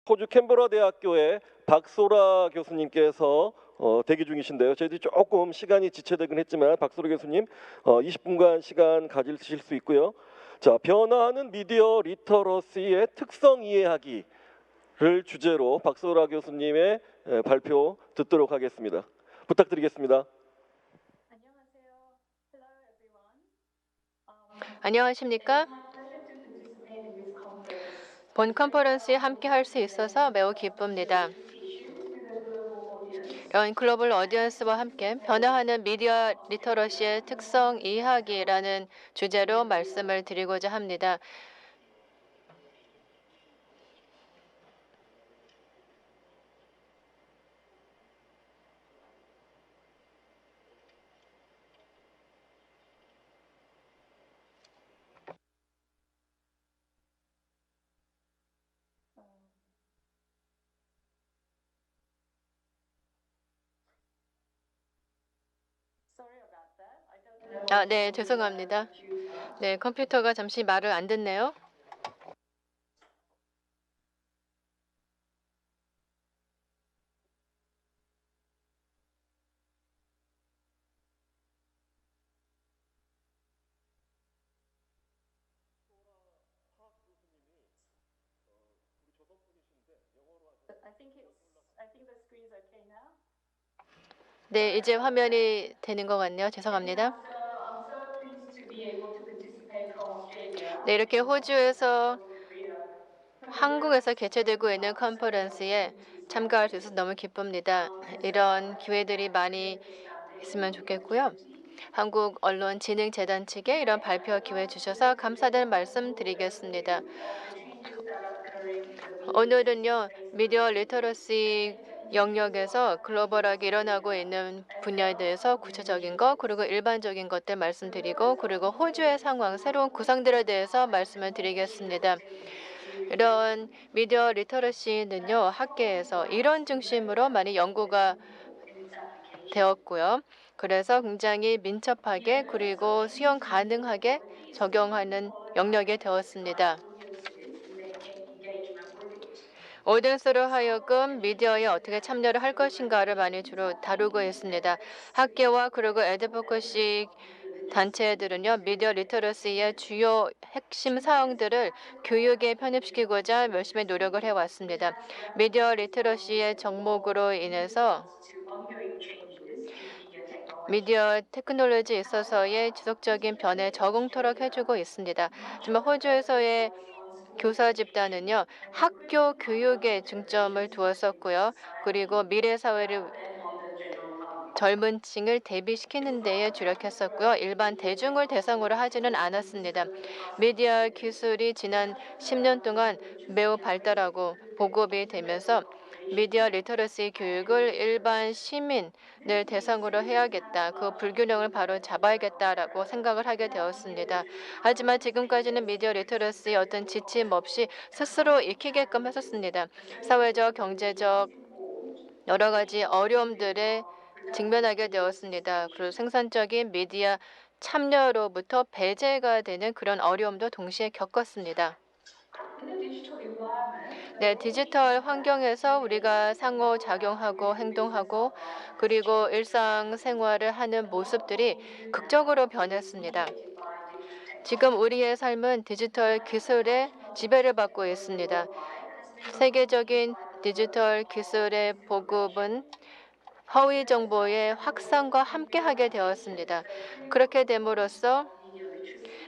호주 캔버라 대학교의 박소라 교수님께서 대기 중이신데요. 저희들이 조금 시간이 지체되긴 했지만 박소라 교수님 20분간 시간 가지실 수 있고요. 자, 변화하는 미디어 리터러시의 특성 이해하기를 주제로 박소라 교수님의 발표 듣도록 하겠습니다. 부탁드리겠습니다. 안녕하십니까? 본 컨퍼런스에 함께 할 수 있어서 매우 기쁩니다. 이런 글로벌 어디언스와 함께 변화하는 미디어 리터러시의 특성 이해하기라는 주제로 말씀을 드리고자 합니다. 네, 죄송합니다. 네, 컴퓨터가 잠시 말을 안 듣네요. 네, 이제 화면이 되는 것 같네요. 죄송합니다. 네, 이렇게 호주에서 한국에서 개최되고 있는 컨퍼런스에 참가할 수 있어서 너무 기쁩니다. 이런 기회들이 많이 있으면 좋겠고요. 한국언론진흥재단 측에 이런 발표 기회 주셔서 감사드리는 말씀 드리겠습니다. 오늘은요, 미디어 리터러시 영역에서 글로벌하게 일어나고 있는 분야에 대해서 구체적인 것, 그리고 일반적인 것들 말씀드리고, 그리고 호주의 상황, 새로운 구상들에 대해서 말씀을 드리겠습니다. 이런 미디어 리터러시는요, 학계에서 이론 중심으로 많이 연구가 되었고요. 그래서 굉장히 민첩하게 그리고 수용 가능하게 적용하는 영역이 되었습니다. 오디언스로 하여금 미디어에 어떻게 참여를 할 것인가를 많이 주로 다루고 있습니다. 학계와 그리고 애드보커시 단체들은요, 미디어 리터러시의 주요 핵심 사항들을 교육에 편입시키고자 열심히 노력을 해왔습니다. 미디어 리터러시의 정목으로 인해서 미디어 테크놀로지에 있어서의 지속적인 변화에 적응토록 해주고 있습니다. 하지만 호주에서의 교사 집단은요, 학교 교육에 중점을 두었었고요. 그리고 미래 사회를 젊은 층을 대비시키는 데에 주력했었고요. 일반 대중을 대상으로 하지는 않았습니다. 미디어 기술이 지난 10년 동안 매우 발달하고 보급이 되면서 미디어 리터러시 교육을 일반 시민을 대상으로 해야겠다. 그 불균형을 바로 잡아야겠다라고 생각을 하게 되었습니다. 하지만 지금까지는 미디어 리터러시 어떤 지침 없이 스스로 익히게끔 했었습니다. 사회적, 경제적 여러 가지 어려움들에 직면하게 되었습니다. 그리고 생산적인 미디어 참여로부터 배제가 되는 그런 어려움도 동시에 겪었습니다. 네, 디지털 환경에서 우리가 상호작용하고 행동하고 그리고 일상생활을 하는 모습들이 극적으로 변했습니다. 지금 우리의 삶은 디지털 기술의 지배를 받고 있습니다. 세계적인 디지털 기술의 보급은 허위 정보의 확산과 함께하게 되었습니다. 그렇게 됨으로써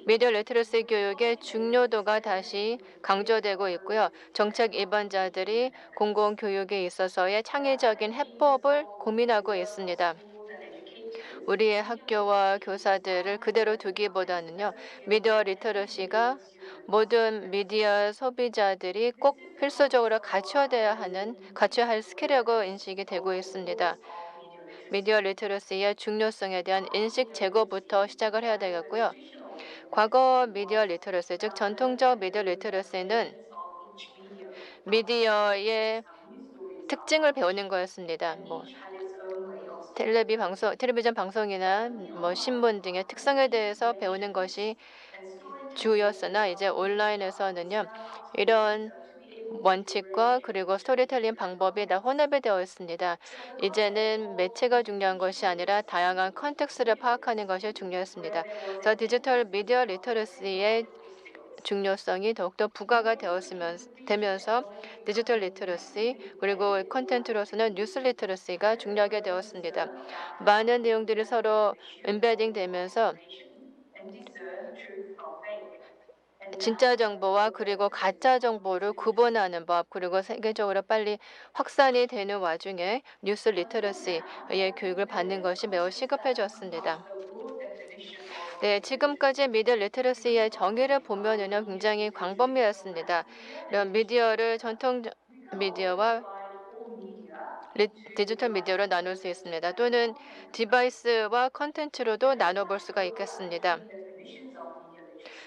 미디어 리터러시 교육의 중요도가 다시 강조되고 있고요. 정책 입안자들이 공공교육에 있어서의 창의적인 해법을 고민하고 있습니다. 우리의 학교와 교사들을 그대로 두기보다는요. 미디어 리터러시가 모든 미디어 소비자들이 꼭 필수적으로 갖춰야 할 스킬이라고 인식이 되고 있습니다. 미디어 리터러시의 중요성에 대한 인식 제고부터 시작을 해야 되겠고요. 과거 미디어 리터러시, 즉 전통적 미디어 리터러시는 미디어의 특징을 배우는 거였습니다. 텔레비전 방송이나 신문 등의 특성에 대해서 배우는 것이 주였으나 이제 온라인에서는요. 이런 원칙과 그리고 스토리텔링 방법이 다 혼합이 되어 있습니다. 이제는 매체가 중요한 것이 아니라 다양한 컨텍스트를 파악하는 것이 중요했습니다. 그래서 디지털 미디어 리터러시의 중요성이 더욱더 부과가 되면서 디지털 리터러시 그리고 콘텐츠로서는 뉴스 리터러시가 중요하게 되었습니다. 많은 내용들이 서로 인베딩 되면서 진짜 정보와 그리고 가짜 정보를 구분하는 법 그리고 세계적으로 빨리 확산이 되는 와중에 뉴스 리터러시의 교육을 받는 것이 매우 시급해졌습니다. 네, 지금까지 미디어 리터러시의 정의를 보면은요 굉장히 광범위했습니다. 이런 미디어를 전통 미디어와 디지털 미디어로 나눌 수 있습니다. 또는 디바이스와 컨텐츠로도 나눠볼 수가 있겠습니다.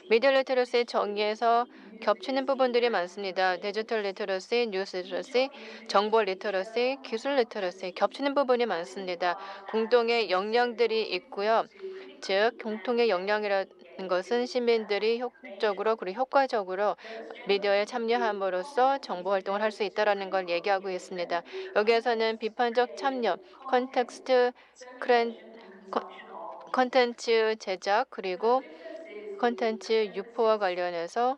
미디어 리터러시 정의에서 겹치는 부분들이 많습니다. 디지털 리터러시, 뉴스 리터러시, 정보 리터러시, 기술 리터러시 겹치는 부분이 많습니다. 공동의 역량들이 있고요. 즉 공통의 역량이라는 것은 시민들이 효율적으로 그리고 효과적으로 미디어에 참여함으로써 정보 활동을 할 수 있다라는 걸 얘기하고 있습니다. 여기에서는 비판적 참여, 컨텍스트, 크랜, 컨- 컨텐츠 제작 그리고 컨텐츠 유포와 관련해서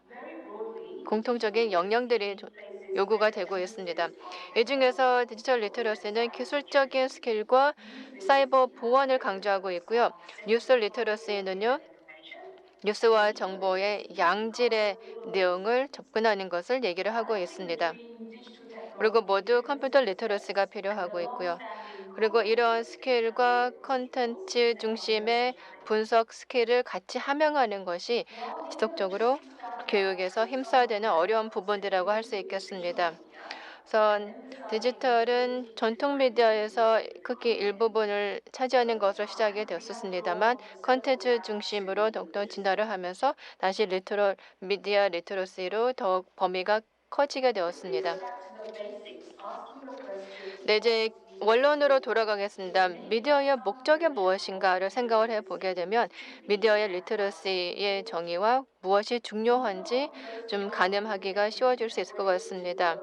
공통적인 역량들이 요구가 되고 있습니다. 이 중에서 디지털 리터러시는 기술적인 스킬과 사이버 보안을 강조하고 있고요. 뉴스 리터러시는요. 뉴스와 정보의 양질의 내용을 접근하는 것을 얘기를 하고 있습니다. 그리고 모두 컴퓨터 리터러시가 필요하고 있고요. 그리고 이런 스킬과 컨텐츠 중심의 분석 스킬을 같이 함양하는 것이 지속적으로 교육에서 힘써야 되는 어려운 부분이라고 할 수 있겠습니다. 우선 디지털은 전통 미디어에서 크게 일부분을 차지하는 것으로 시작이 되었습니다만 컨텐츠 중심으로 더욱더 진화를 하면서 다시 미디어 리터러시로 더욱 범위가 커지게 되었습니다. 네, 이제 원론으로 돌아가겠습니다. 미디어의 목적이 무엇인가를 생각을 해보게 되면 미디어의 리터러시의 정의와 무엇이 중요한지 좀 가늠하기가 쉬워질 수 있을 것 같습니다.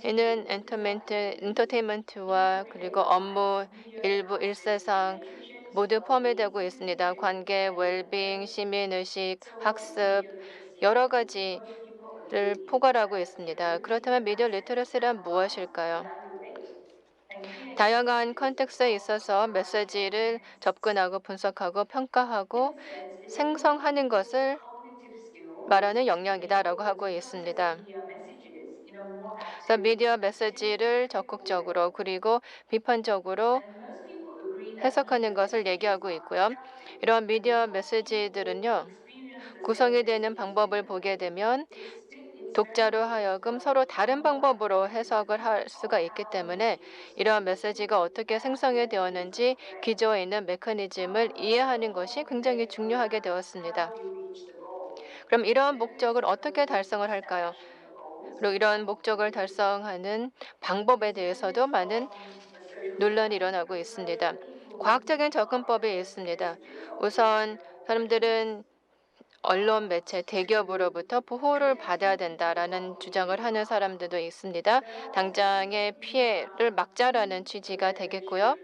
이는 엔터테인먼트와 그리고 업무, 일부 일세상 모두 포함이 되고 있습니다. 관계, 웰빙, 시민의식, 학습 여러 가지를 포괄하고 있습니다. 그렇다면 미디어 리터러시란 무엇일까요? 다양한 컨텍스트에 있어서 메시지를 접근하고 분석하고 평가하고 생성하는 것을 말하는 역량이다라고 하고 있습니다. 그래서 미디어 메시지를 적극적으로 그리고 비판적으로 해석하는 것을 얘기하고 있고요. 이러한 미디어 메시지들은요. 구성이 되는 방법을 보게 되면 독자로 하여금 서로 다른 방법으로 해석을 할 수가 있기 때문에 이러한 메시지가 어떻게 생성이 되었는지 기저에 있는 메커니즘을 이해하는 것이 굉장히 중요하게 되었습니다. 그럼 이러한 목적을 어떻게 달성을 할까요? 그리고 이런 목적을 달성하는 방법에 대해서도 많은 논란이 일어나고 있습니다. 과학적인 접근법이 있습니다. 우선 사람들은 언론 매체 대기업으로부터 보호를 받아야 된다라는 주장을 하는 사람들도 있습니다. 당장의 피해를 막자라는 취지가 되겠고요.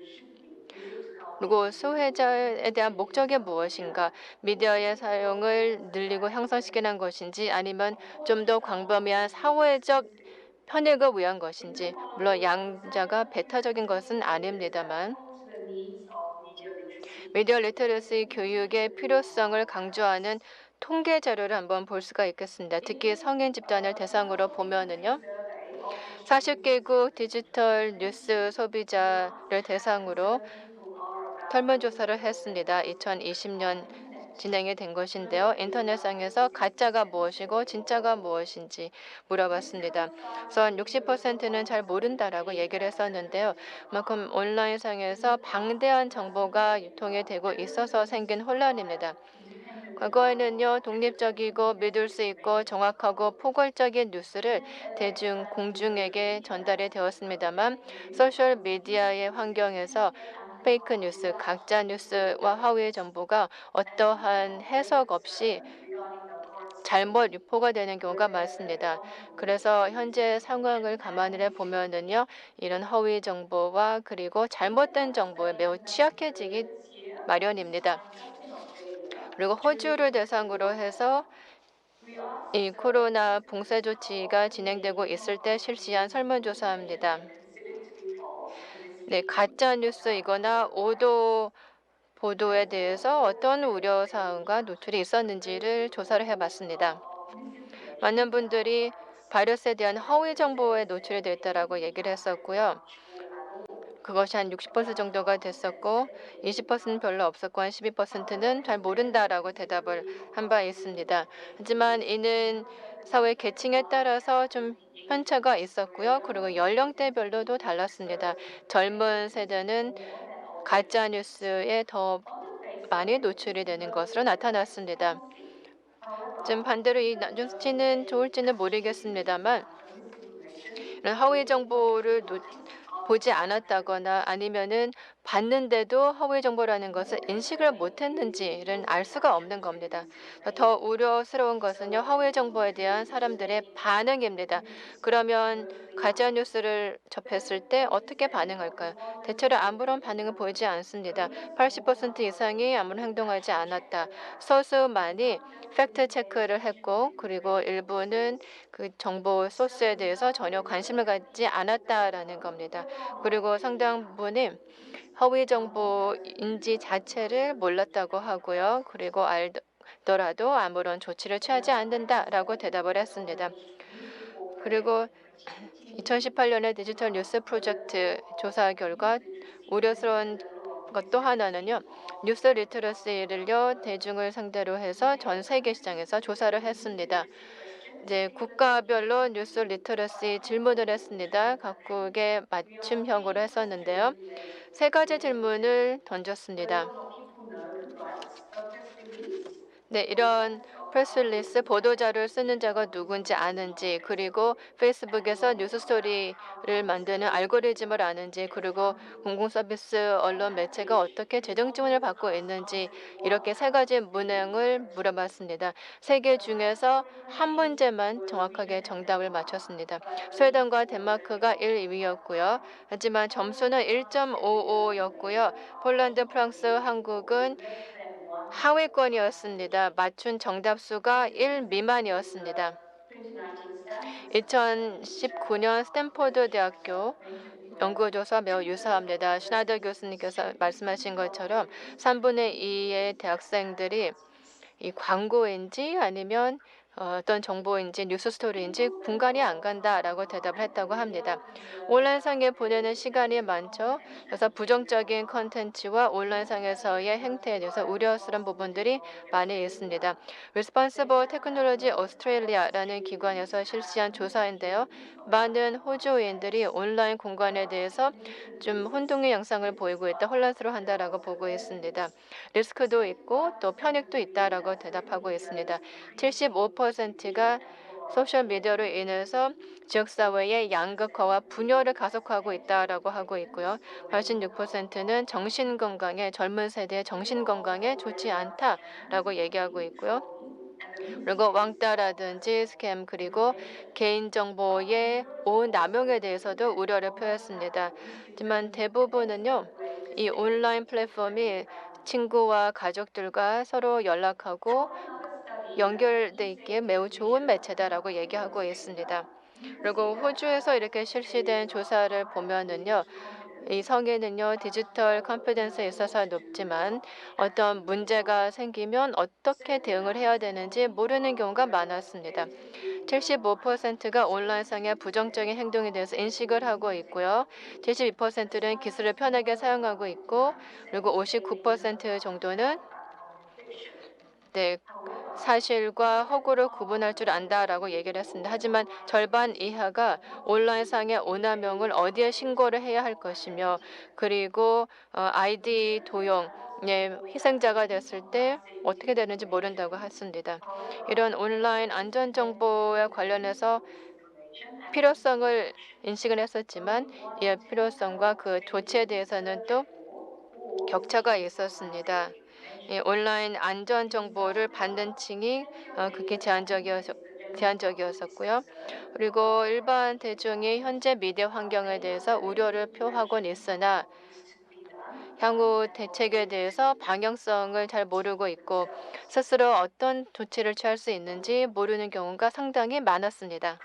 그리고 소외자에 대한 목적이 무엇인가? 미디어의 사용을 늘리고 향상시키는 것인지 아니면 좀 더 광범위한 사회적 편익을 위한 것인지 물론 양자가 배타적인 것은 아닙니다만 미디어 리터러시 교육의 필요성을 강조하는 통계 자료를 한번 볼 수가 있겠습니다. 특히 성인 집단을 대상으로 보면은요. 40개국 디지털 뉴스 소비자를 대상으로 설문조사를 했습니다. 2020년 진행이 된 것인데요. 인터넷상에서 가짜가 무엇이고 진짜가 무엇인지 물어봤습니다. 우선 60%는 잘 모른다라고 얘기를 했었는데요. 그만큼 온라인상에서 방대한 정보가 유통이 되고 있어서 생긴 혼란입니다. 과거에는요, 독립적이고 믿을 수 있고 정확하고 포괄적인 뉴스를 공중에게 전달이 되었습니다만 소셜 미디어의 환경에서 페이크 뉴스, 가짜 뉴스와 허위의 정보가 어떠한 해석 없이 잘못 유포가 되는 경우가 많습니다. 그래서 현재 상황을 감안해 보면은요, 이런 허위 정보와 그리고 잘못된 정보에 매우 취약해지기 마련입니다. 그리고 호주를 대상으로 해서 이 코로나 봉쇄 조치가 진행되고 있을 때 실시한 설문조사입니다. 네, 가짜 뉴스이거나 오도 보도에 대해서 어떤 우려 사항과 노출이 있었는지를 조사를 해봤습니다. 많은 분들이 바이러스에 대한 허위 정보에 노출이 됐다라고 얘기를 했었고요. 그것이 한 60% 정도가 됐었고 20%는 별로 없었고 한 12%는 잘 모른다라고 대답을 한 바 있습니다. 하지만 이는 사회 계층에 따라서 좀 편차가 있었고요. 그리고 연령대별로도 달랐습니다. 젊은 세대는 가짜 뉴스에 더 많이 노출이 되는 것으로 나타났습니다. 좀 반대로 이 낮은 수치는 좋을지는 모르겠습니다만 이런 허위 정보를 보지 않았다거나 아니면은 봤는데도 허위 정보라는 것을 인식을 못했는지를 알 수가 없는 겁니다. 더 우려스러운 것은요, 허위 정보에 대한 사람들의 반응입니다. 그러면 가짜 뉴스를 접했을 때 어떻게 반응할까요? 대체로 아무런 반응을 보이지 않습니다. 80% 이상이 아무런 행동하지 않았다. 소수만이 팩트 체크를 했고, 그리고 일부는 그 정보 소스에 대해서 전혀 관심을 갖지 않았다라는 겁니다. 그리고 상당 부분이 허위 정보인지 자체를 몰랐다고 하고요. 그리고 알더라도 아무런 조치를 취하지 않는다라고 대답을 했습니다. 그리고 2018년의 디지털 뉴스 프로젝트 조사 결과 우려스러운 것 또 하나는요. 뉴스 리터러시를요 대중을 상대로 해서 전 세계 시장에서 조사를 했습니다. 이제 국가별로 뉴스 리터러시 질문을 했습니다. 각국의 맞춤형으로 했었는데요. 세 가지 질문을 던졌습니다. 네, 이런 프레스 릴리스 보도자료를 쓰는 자가 누군지 아는지, 그리고 페이스북에서 뉴스 스토리를 만드는 알고리즘을 아는지, 그리고 공공 서비스 언론 매체가 어떻게 재정 지원을 받고 있는지, 이렇게 세 가지 문항을 물어봤습니다. 세 개 중에서 한 문제만 정확하게 정답을 맞췄습니다. 스웨덴과 덴마크가 1, 2위였고요. 하지만 점수는 1.55였고요. 폴란드, 프랑스, 한국은 하위권이었습니다. 맞춘 정답 수가 1 미만이었습니다. 2019년 스탠포드 대학교 연구조사 매우 유사합니다. 슈나더 교수님께서 말씀하신 것처럼 3분의 2의 대학생들이 이 광고인지 아니면 어떤 정보인지 뉴스 스토리인지 분간이 안 간다라고 대답을 했다고 합니다. 온라인상에 보내는 시간이 많죠. 그래서 부정적인 컨텐츠와 온라인상에서의 행태에 대해서 우려스러운 부분들이 많이 있습니다. Responsible Technology Australia라는 기관에서 실시한 조사인데요. 많은 호주인들이 온라인 공간에 대해서 좀 혼동의 양상을 보이고 있다, 혼란스러워한다라고 보고 있습니다. 리스크도 있고 또 편익도 있다라고 대답하고 있습니다. 75%가 소셜 미디어로 인해서 지역 사회의 양극화와 분열을 가속화하고 있다라고 하고 있고요. 86%는 정신 건강에 젊은 세대의 정신 건강에 좋지 않다라고 얘기하고 있고요. 그리고 왕따라든지 스캠 그리고 개인정보의 남용에 대해서도 우려를 표했습니다. 하지만 대부분은요. 이 온라인 플랫폼이 친구와 가족들과 서로 연락하고 연결돼 있기에 매우 좋은 매체다라고 얘기하고 있습니다. 그리고 호주에서 이렇게 실시된 조사를 보면은요. 이 성에는요 디지털 컨피던스에 있어서 높지만 어떤 문제가 생기면 어떻게 대응을 해야 되는지 모르는 경우가 많았습니다. 75%가 온라인상의 부정적인 행동에 대해서 인식을 하고 있고요. 72%는 기술을 편하게 사용하고 있고, 그리고 59% 정도는 네, 사실과 허구를 구분할 줄 안다라고 얘기를 했습니다. 하지만 절반 이하가 온라인상의 오남용을 어디에 신고를 해야 할 것이며, 그리고 아이디 도용의 희생자가 됐을 때 어떻게 되는지 모른다고 했습니다. 이런 온라인 안전 정보에 관련해서 필요성을 인식을 했었지만 이 필요성과 그 조치에 대해서는 또 격차가 있었습니다. 온라인 안전 정보를 받는 층이 그게 제한적이었었고요. 그리고 일반 대중이 현재 미디어 환경에 대해서 우려를 표하곤 있으나 향후 대책에 대해서 방향성을 잘 모르고 있고 스스로 어떤 조치를 취할 수 있는지 모르는 경우가 상당히 많았습니다.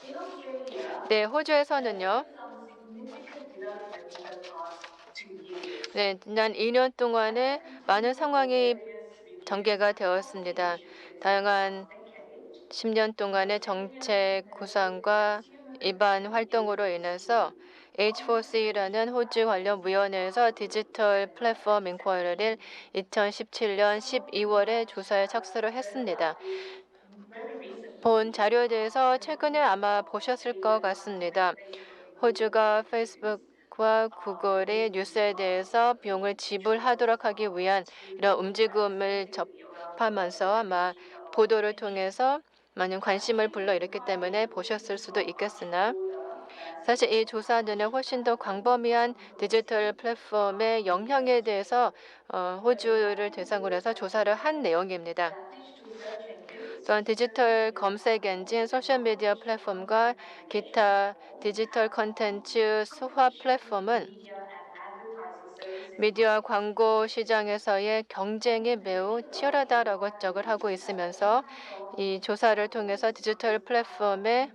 In Australia, 네, there 호주에서는요. is some significant development in the past 2 years. 네, 지난 2년 As 동안에 많은 continual 상황이 various reviews 전개가 and policy 되었습니다. initiatives over the 다양한 past decade, 10년 the 동안의 Australian 정책 Competitive 구상과 Consumer 입안 Protection 활동으로 인해서 Agency H4C라는 호주 관련 위원회에서 디지털 플랫폼 인quiry를 2017년 12월에 조사에 착수를 했습니다. very recently 본 자료에 대해서 and 최근에 아마 보셨을 것 같습니다. 호주가 페이스북과 구글의 뉴스에 대해서 비용을 지불하도록 하기 위한 이런 움직임을 접하면서 아마 보도를 통해서 많은 관심을 불러일으켰기 때문에 보셨을 수도 있겠으나 사실 이 조사는 훨씬 더 광범위한 디지털 플랫폼의 영향에 대해서 호주를 대상으로 해서 조사를 한 내용입니다. 또한 디지털 검색 엔진, 소셜미디어 플랫폼과 기타 디지털 콘텐츠 수화 플랫폼은 미디어 광고 시장에서의 경쟁이 매우 치열하다라고 지적을 하고 있으면서 이 조사를 통해서 디지털 플랫폼의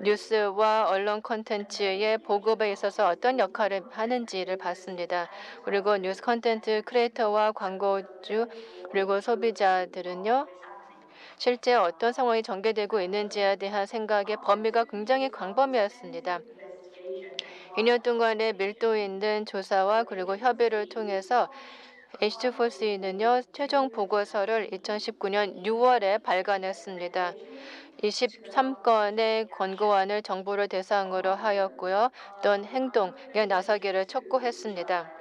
뉴스와 언론 콘텐츠의 보급에 있어서 어떤 역할을 하는지를 봤습니다. 그리고 뉴스 콘텐츠 크리에이터와 광고주 그리고 소비자들은요. 실제 어떤 상황이 전개되고 있는지에 대한 생각의 범위가 굉장히 광범위했습니다. 2년 동안의 밀도 있는 조사와 그리고 협의를 통해서 H24C는요, 최종 보고서를 2019년 6월에 발간했습니다. 23건의 권고안을 정부를 대상으로 하였고요. 또한 행동에 나서기를 촉구했습니다.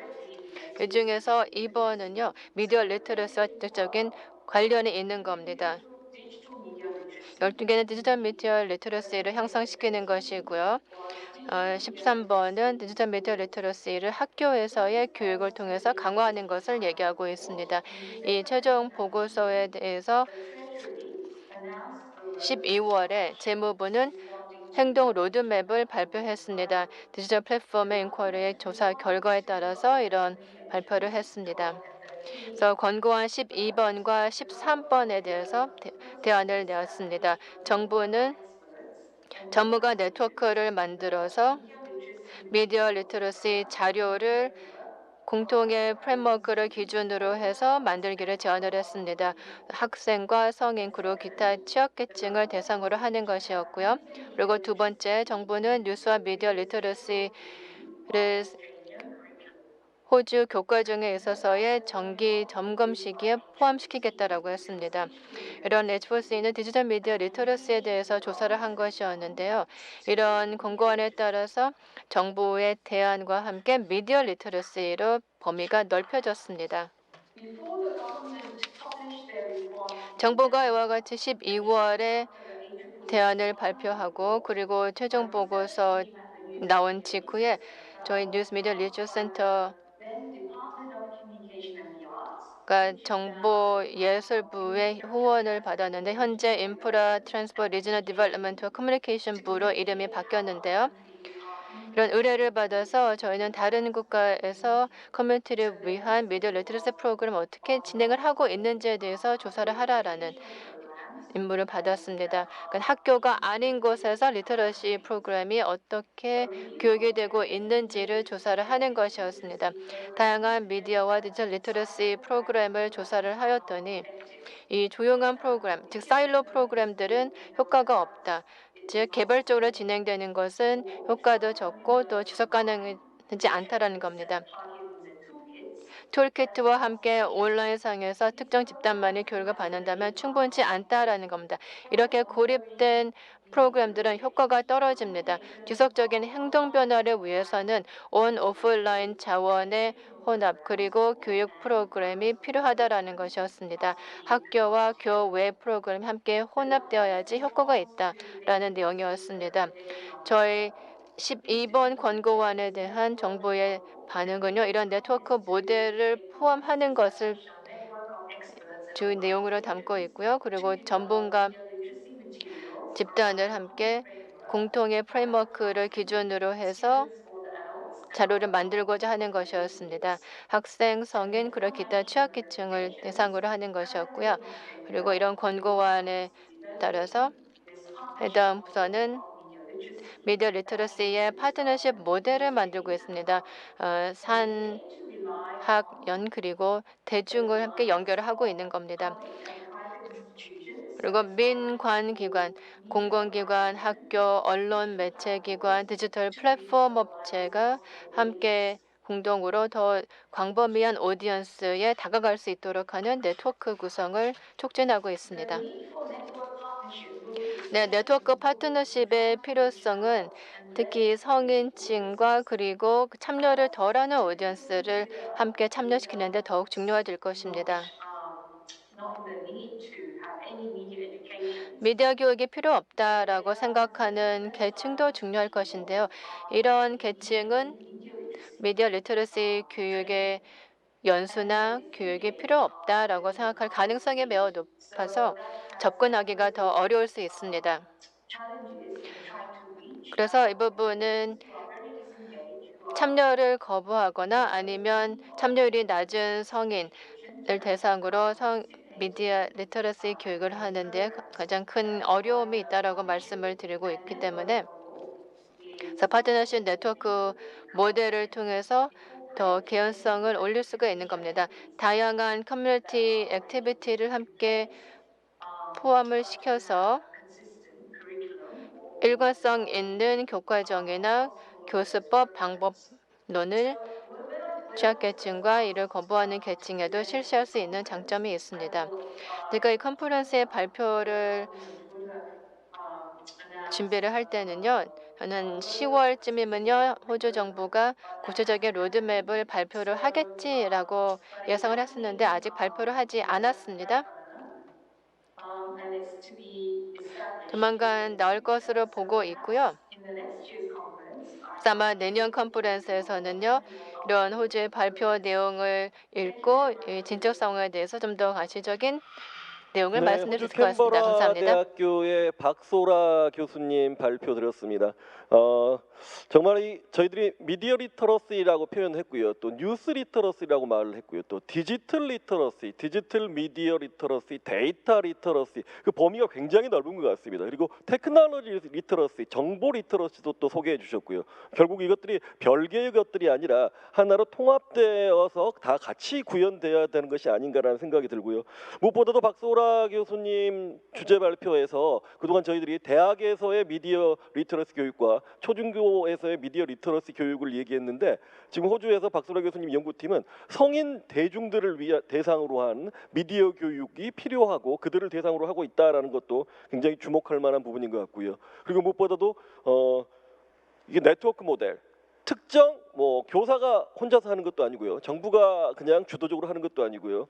이 중에서 2번은요, 미디어 리터러시와 직접적인 관련이 있는 겁니다. 12개는 디지털 미디어 리터러시를 향상시키는 것이고요. 13번은 디지털 미디어 리터러시를 학교에서의 교육을 통해서 강화하는 것을 얘기하고 있습니다. 이 최종 보고서에 대해서 12월에 재무부는 행동 로드맵을 발표했습니다. 디지털 플랫폼의 인쿼리의 조사 결과에 따라서 이런 발표를 했습니다. 그래서 권고안 12번과 13번에 대해서 대안을 내었습니다. 정부는 전문가 네트워크를 만들어서 미디어 리터러시 자료를 공통의 프레임워크를 기준으로 해서 만들기를 제안을 했습니다. 학생과 성인 그리고 기타 취약계층을 대상으로 하는 것이었고요. 그리고 두 번째, 정부는 뉴스와 미디어 리터러시를 호주 교과 중에 있어서의 정기 점검 시기에 포함시키겠다라고 했습니다. 이런 H4C는 디지털 미디어 리터러시에 대해서 조사를 한 것이었는데요. 이런 권고안에 따라서 정부의 대안과 함께 미디어 리터러시로 범위가 넓혀졌습니다. 정부가 이와 같이 12월에 대안을 발표하고 그리고 최종 보고서 나온 직후에 저희 뉴스 미디어 리서치 센터 정보예술부의 후원을 받았는데 현재 인프라 트랜스포트 리저널 디벨롭먼트와 커뮤니케이션 부로 이름이 바뀌었는데요. 이런 의뢰를 받아서 저희는 다른 국가에서 커뮤니티를 위한 미디어 리터러시 프로그램을 어떻게 진행을 하고 있는지에 대해서 조사를 하라라는 임무를 받았습니다. 그러니까 학교가 아닌 곳에서 리터러시 프로그램이 어떻게 교육이 되고 있는지를 조사를 하는 것이었습니다. 다양한 미디어와 디지털 리터러시 프로그램을 조사를 하였더니 이 조용한 프로그램, 즉 사일로 프로그램들은 효과가 없다. 즉 개별적으로 진행되는 것은 효과도 적고 또 지속 가능하지 않다라는 겁니다. 툴키트와 함께 온라인상에서 특정 집단만이 교육을 받는다면 충분치 않다라는 겁니다. 이렇게 고립된 프로그램들은 효과가 떨어집니다. 지속적인 행동 변화를 위해서는 온 오프라인 자원의 혼합 그리고 교육 프로그램이 필요하다라는 것이었습니다. 학교와 교외 프로그램이 함께 혼합되어야지 효과가 있다라는 내용이었습니다. 저희 12번 권고안에 대한 정부의 반응은요. 이런 네트워크 모델을 포함하는 것을 주 내용으로 담고 있고요. 그리고 전문가 집단을 함께 공통의 프레임워크를 기준으로 해서 자료를 만들고자 하는 것이었습니다. 학생, 성인, 그리고 기타 취약계층을 대상으로 하는 것이었고요. 그리고 이런 권고안에 따라서 해당 부서는 미디어 리터러시의 파트너십 모델을 만들고 있습니다. 산, 학, 연 그리고 대중을 함께 연결을 하고 있는 겁니다. 그리고 민관기관, 공공기관, 학교, 언론, 매체기관, 디지털 플랫폼 업체가 함께 공동으로 더 광범위한 오디언스에 다가갈 수 있도록 하는 네트워크 구성을 촉진하고 있습니다. 네, 네트워크 파트너십의 필요성은 특히 성인층과 그리고 참여를 덜하는 오디언스를 함께 참여시키는 데 더욱 중요해질 것입니다. 미디어 교육이 필요 없다라고 생각하는 계층도 중요할 것인데요. 이런 계층은 미디어 리터러시 교육의 연수나 교육이 필요 없다라고 생각할 가능성이 매우 높아서 접근하기가 더 어려울 수 있습니다. 그래서 이 부분은 참여를 거부하거나 아니면 참여율이 낮은 성인을 대상으로 미디어 리터러시 교육을 하는데 가장 큰 어려움이 있다라고 말씀을 드리고 있기 때문에 그래서 파트너십 네트워크 모델을 통해서 더 개연성을 올릴 수가 있는 겁니다. 다양한 커뮤니티 액티비티를 함께 포함을 시켜서 일관성 있는 교과정이나 교수법 방법론을 취약계층과 이를 거부하는 계층에도 실시할 수 있는 장점이 있습니다. 제가 이 컨퍼런스의 발표를 준비를 할 때는요. 저는 10월쯤이면요. 호주 정부가 구체적인 로드맵을 발표를 하겠지라고 예상을 했었는데 아직 발표를 하지 않았습니다. 조만간 나올 것으로 보고 있고요. 아마 내년 컨퍼런스에서는요. 이런 호주의 발표 내용을 읽고 이 진정성에 대해서 좀 더 가시적인 내용을 네, 말씀드릴 수 호주 있을 것 같습니다. 캔버라 감사합니다. 대학교의 박소라 교수님 발표 드렸습니다. 정말 저희들이 미디어 리터러시라고 표현했고요, 또 뉴스 리터러시라고 말을 했고요, 또 디지털 리터러시, 디지털 미디어 리터러시, 데이터 리터러시 그 범위가 굉장히 넓은 것 같습니다. 그리고 테크놀로지 리터러시, 정보 리터러시도 또 소개해 주셨고요. 결국 이것들이 별개의 것들이 아니라 하나로 통합되어서 다 같이 구현되어야 되는 것이 아닌가라는 생각이 들고요. 무엇보다도 박소라 교수님 주제 발표에서 그동안 저희들이 대학에서의 미디어 리터러시 교육과 초중고에서의 미디어 리터러시 교육을 얘기했는데 지금 호주에서 박소라 교수님 연구팀은 성인 대중들을 대상으로 한 미디어 교육이 필요하고 그들을 대상으로 하고 있다라는 것도 굉장히 주목할 만한 부분인 것 같고요. 그리고 무엇보다도 이게 네트워크 모델 특정 교사가 혼자서 하는 것도 아니고요. 정부가 그냥 주도적으로 하는 것도 아니고요.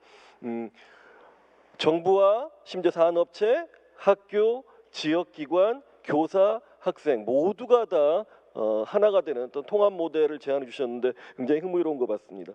정부와 심지어 산업체, 학교, 지역기관, 교사, 학생 모두가 다 하나가 되는 어떤 통합 모델을 제안해 주셨는데 굉장히 흥미로운 것 같습니다.